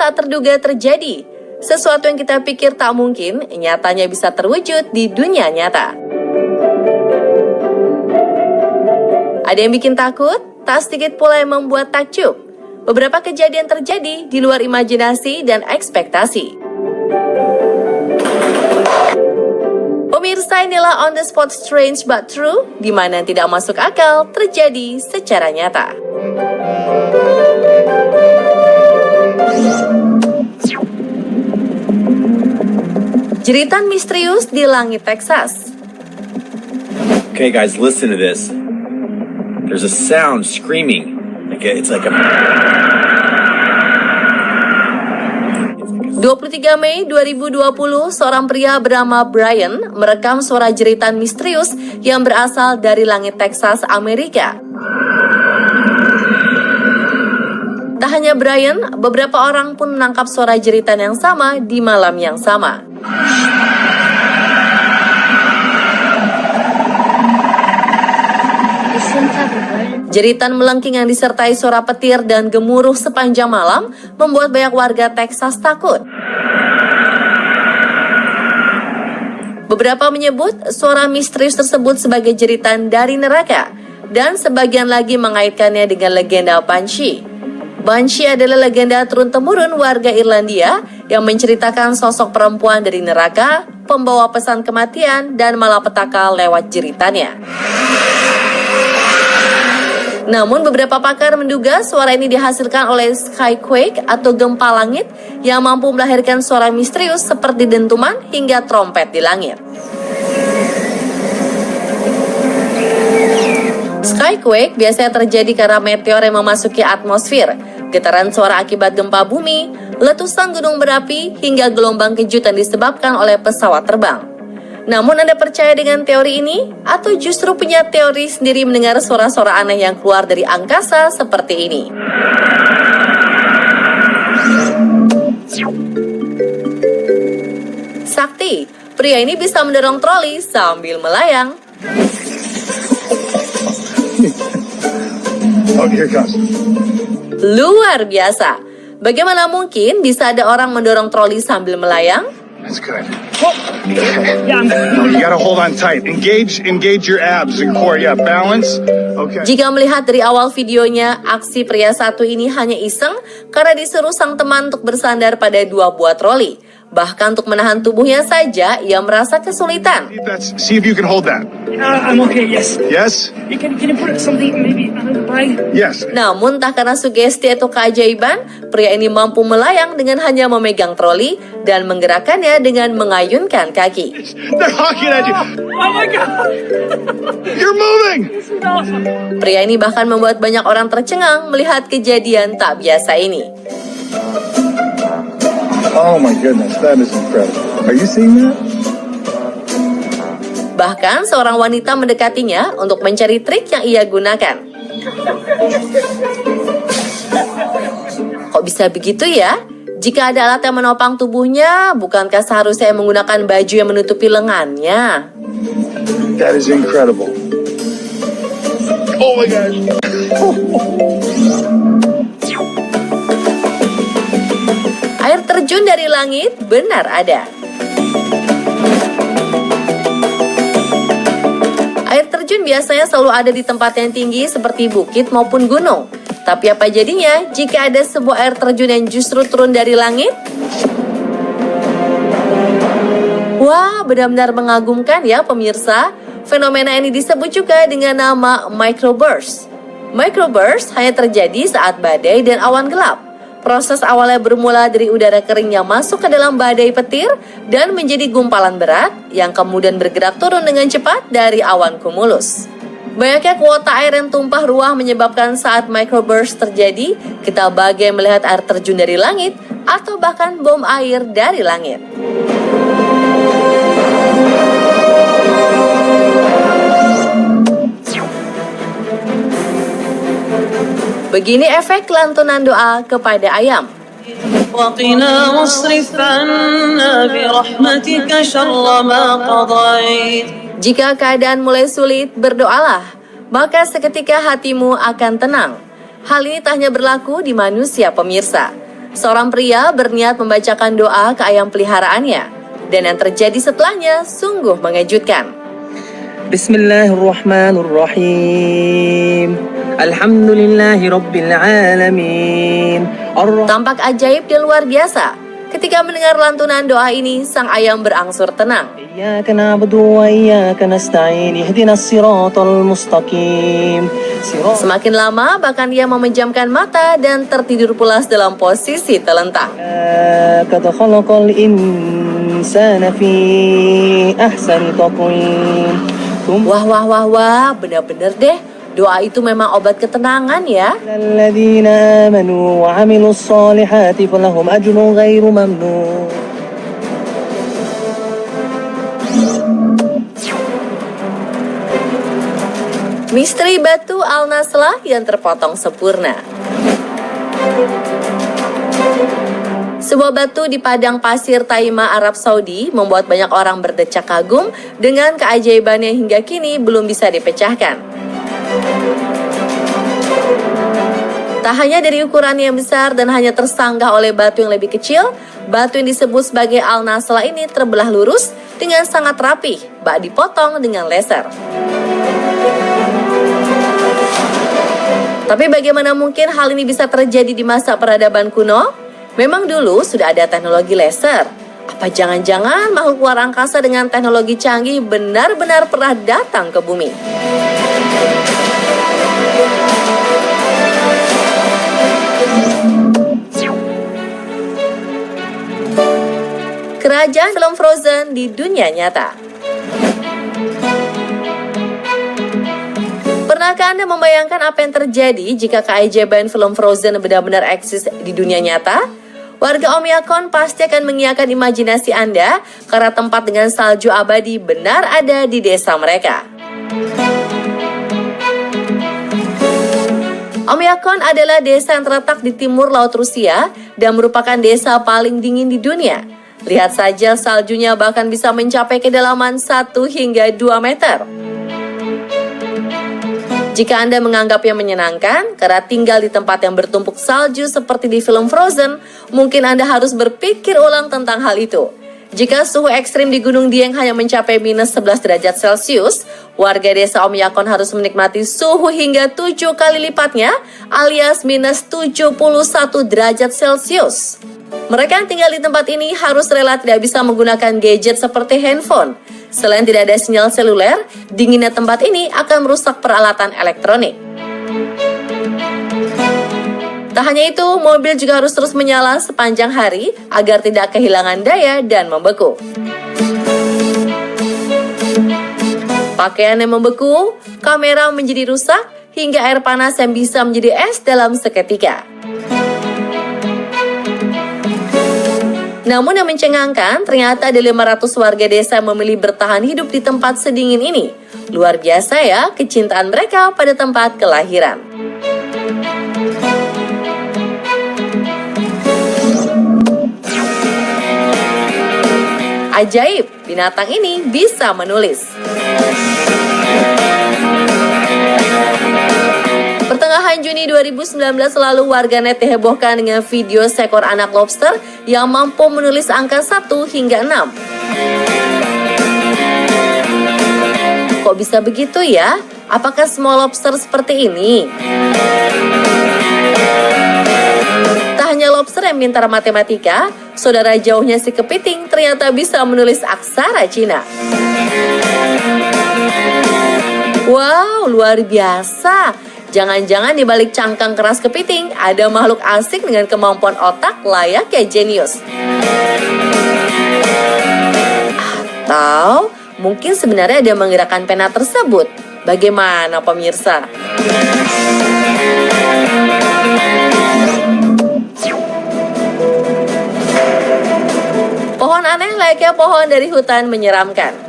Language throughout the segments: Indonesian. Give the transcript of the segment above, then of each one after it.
tak terduga terjadi. Sesuatu yang kita pikir tak mungkin, nyatanya bisa terwujud di dunia nyata. Ada yang bikin takut, tak sedikit pula yang membuat takjub. Beberapa kejadian terjadi di luar imajinasi dan ekspektasi. Pemirsa, inilah On The Spot Strange But True, di mana yang tidak masuk akal terjadi secara nyata. Jeritan misterius di langit Texas. Okay guys, listen to this. There's a sound screaming. It's like a... 23 Mei 2020, seorang pria bernama Brian merekam suara jeritan misterius yang berasal dari langit Texas, Amerika. Tak hanya Brian, beberapa orang pun menangkap suara jeritan yang sama di malam yang sama. Jeritan melengking yang disertai suara petir dan gemuruh sepanjang malam membuat banyak warga Texas takut. Beberapa menyebut suara misterius tersebut sebagai jeritan dari neraka, dan sebagian lagi mengaitkannya dengan legenda Banshee. Banshee adalah legenda turun-temurun warga Irlandia yang menceritakan sosok perempuan dari neraka, pembawa pesan kematian, dan malapetaka lewat jeritannya. Namun beberapa pakar menduga suara ini dihasilkan oleh skyquake atau gempa langit yang mampu melahirkan suara misterius seperti dentuman hingga trompet di langit. Skyquake biasanya terjadi karena meteor yang memasuki atmosfer, getaran suara akibat gempa bumi, letusan gunung berapi, hingga gelombang kejut yang disebabkan oleh pesawat terbang. Namun Anda percaya dengan teori ini? Atau justru punya teori sendiri mendengar suara-suara aneh yang keluar dari angkasa seperti ini? Sakti, pria ini bisa mendorong troli sambil melayang. Luar biasa. Bagaimana mungkin bisa ada orang mendorong troli sambil melayang? That's good. No, you gotta hold on tight. Engage your abs and core. Yeah, balance. Okay. Jika melihat dari awal videonya, aksi pria satu ini hanya iseng karena disuruh sang teman untuk bersandar pada 2 buah troli. Bahkan untuk menahan tubuhnya saja, ia merasa kesulitan. See if you can hold that. I'm okay, yes. Yes? Can you put something maybe on the bag? Yes. Namun tak karena sugesti atau keajaiban, pria ini mampu melayang dengan hanya memegang troli dan menggerakkannya dengan mengayunkan kaki. They're honking at you. Oh my God! You're moving! This is awesome. Pria ini bahkan membuat banyak orang tercengang melihat kejadian tak biasa ini. Oh my goodness, that is incredible. Are you seeing that? Bahkan seorang wanita mendekatinya untuk mencari trik yang ia gunakan. Kok bisa begitu ya? Jika ada alat yang menopang tubuhnya, bukankah seharusnya menggunakan baju yang menutupi lengannya? That is incredible. Oh my gosh. Air terjun dari langit benar ada. Air terjun biasanya selalu ada di tempat yang tinggi seperti bukit maupun gunung. Tapi apa jadinya jika ada sebuah air terjun yang justru turun dari langit? Wah, benar-benar mengagumkan ya pemirsa. Fenomena ini disebut juga dengan nama microburst. Microburst hanya terjadi saat badai dan awan gelap. Proses awalnya bermula dari udara kering yang masuk ke dalam badai petir dan menjadi gumpalan berat yang kemudian bergerak turun dengan cepat dari awan cumulus. Banyaknya kuota air yang tumpah ruah menyebabkan saat microburst terjadi, kita bagai melihat air terjun dari langit atau bahkan bom air dari langit. Begini efek lantunan doa kepada ayam. Jika keadaan mulai sulit, berdoalah, maka seketika hatimu akan tenang. Hal ini tak hanya berlaku di manusia pemirsa. Seorang pria berniat membacakan doa ke ayam peliharaannya, dan yang terjadi setelahnya sungguh mengejutkan. Bismillahirrahmanirrahim. Alhamdulillahi rabbil alamin. Tampak ajaib dan luar biasa. Ketika mendengar lantunan doa ini, sang ayam berangsur tenang. Iyyaka na'budu wa iyyaka nasta'in. Ihdinas siratal mustaqim. Semakin lama, bahkan dia memejamkan mata dan tertidur pulas dalam posisi telentang. Qad khalaqal insana fi ahsani taqwim. Wah, benar-benar deh. Doa itu memang obat ketenangan ya. Alladzina amanu wa 'amilus solihati falahum ajrun ghairu mamnun. Misteri batu Al-Naslah yang terpotong sempurna. Sebuah batu di padang pasir Taima, Arab Saudi membuat banyak orang berdecak kagum dengan keajaibannya hingga kini belum bisa dipecahkan. Tak hanya dari ukurannya yang besar dan hanya tersanggah oleh batu yang lebih kecil, batu yang disebut sebagai Al-Naslah ini terbelah lurus dengan sangat rapih, bak dipotong dengan laser. Tapi bagaimana mungkin hal ini bisa terjadi di masa peradaban kuno? Memang dulu sudah ada teknologi laser. Apa jangan-jangan makhluk luar angkasa dengan teknologi canggih benar-benar pernah datang ke bumi? Kerajaan film Frozen di dunia nyata. Pernahkah Anda membayangkan apa yang terjadi jika keajaiban film Frozen benar-benar eksis di dunia nyata? Warga Omiakon pasti akan mengiyakan imajinasi Anda karena tempat dengan salju abadi benar ada di desa mereka. Omiakon adalah desa yang terletak di timur laut Rusia dan merupakan desa paling dingin di dunia. Lihat saja saljunya bahkan bisa mencapai kedalaman 1 hingga 2 meter. Jika Anda menganggapnya menyenangkan karena tinggal di tempat yang bertumpuk salju seperti di film Frozen, mungkin Anda harus berpikir ulang tentang hal itu. Jika suhu ekstrim di Gunung Dieng hanya mencapai minus 11 derajat Celcius, warga desa Omiakon harus menikmati suhu hingga 7 kali lipatnya, alias minus 71 derajat Celcius. Mereka yang tinggal di tempat ini harus rela tidak bisa menggunakan gadget seperti handphone. Selain tidak ada sinyal seluler, dinginnya tempat ini akan merusak peralatan elektronik. Tak hanya itu, mobil juga harus terus menyala sepanjang hari agar tidak kehilangan daya dan membeku. Pakaian yang membeku, kamera menjadi rusak, hingga air panas yang bisa menjadi es dalam seketika. Namun yang mencengangkan, ternyata ada 500 warga desa yang memilih bertahan hidup di tempat sedingin ini. Luar biasa ya, kecintaan mereka pada tempat kelahiran. Ajaib, binatang ini bisa menulis. Pertengahan Juni 2019 lalu, warganet dihebohkan dengan video seekor anak lobster yang mampu menulis angka 1 hingga 6. Kok bisa begitu ya? Apakah semua lobster seperti ini? Tak hanya lobster yang pintar matematika, saudara jauhnya si kepiting ternyata bisa menulis aksara Cina. Wow, luar biasa. Jangan-jangan di balik cangkang keras kepiting ada makhluk asing dengan kemampuan otak layaknya jenius. Atau mungkin sebenarnya ada yang menggerakkan pena tersebut. Bagaimana pemirsa? Pohon aneh layaknya pohon dari hutan menyeramkan.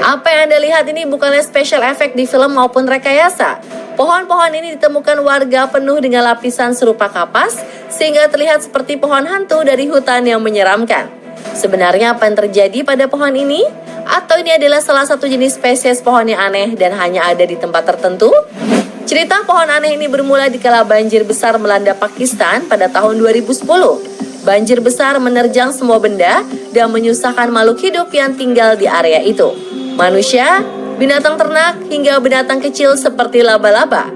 Apa yang Anda lihat ini bukanlah special effect di film maupun rekayasa. Pohon-pohon ini ditemukan warga penuh dengan lapisan serupa kapas, sehingga terlihat seperti pohon hantu dari hutan yang menyeramkan. Sebenarnya apa yang terjadi pada pohon ini? Atau ini adalah salah satu jenis spesies pohon yang aneh dan hanya ada di tempat tertentu? Cerita pohon aneh ini bermula dikala banjir besar melanda Pakistan pada tahun 2010. Banjir besar menerjang semua benda dan menyusahkan makhluk hidup yang tinggal di area itu. Manusia, binatang ternak, hingga binatang kecil seperti laba-laba.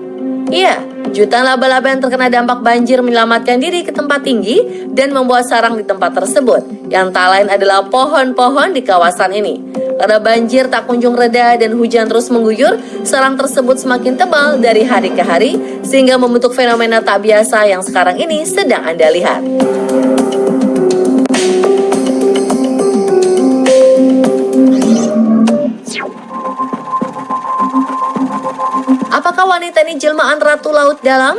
Iya, jutaan laba-laba yang terkena dampak banjir menyelamatkan diri ke tempat tinggi dan membuat sarang di tempat tersebut, yang tak lain adalah pohon-pohon di kawasan ini. Karena banjir tak kunjung reda dan hujan terus mengguyur, sarang tersebut semakin tebal dari hari ke hari, sehingga membentuk fenomena tak biasa yang sekarang ini sedang Anda lihat. Apakah wanita ini jelmaan Ratu Laut Dalam?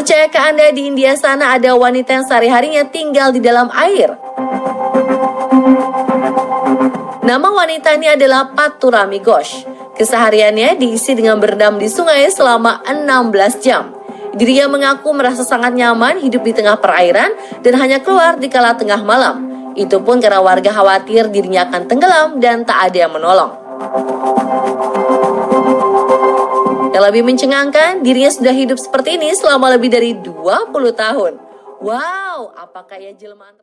Percayakah Anda di India sana ada wanita yang sehari-harinya tinggal di dalam air? Nama wanita ini adalah Paturami Ghosh. Kesehariannya diisi dengan berendam di sungai selama 16 jam. Dirinya mengaku merasa sangat nyaman hidup di tengah perairan dan hanya keluar di kala tengah malam. Itu pun karena warga khawatir dirinya akan tenggelam dan tak ada yang menolong. Yang lebih mencengangkan, dirinya sudah hidup seperti ini selama lebih dari 20 tahun. Wow, apakah ia jelmaan?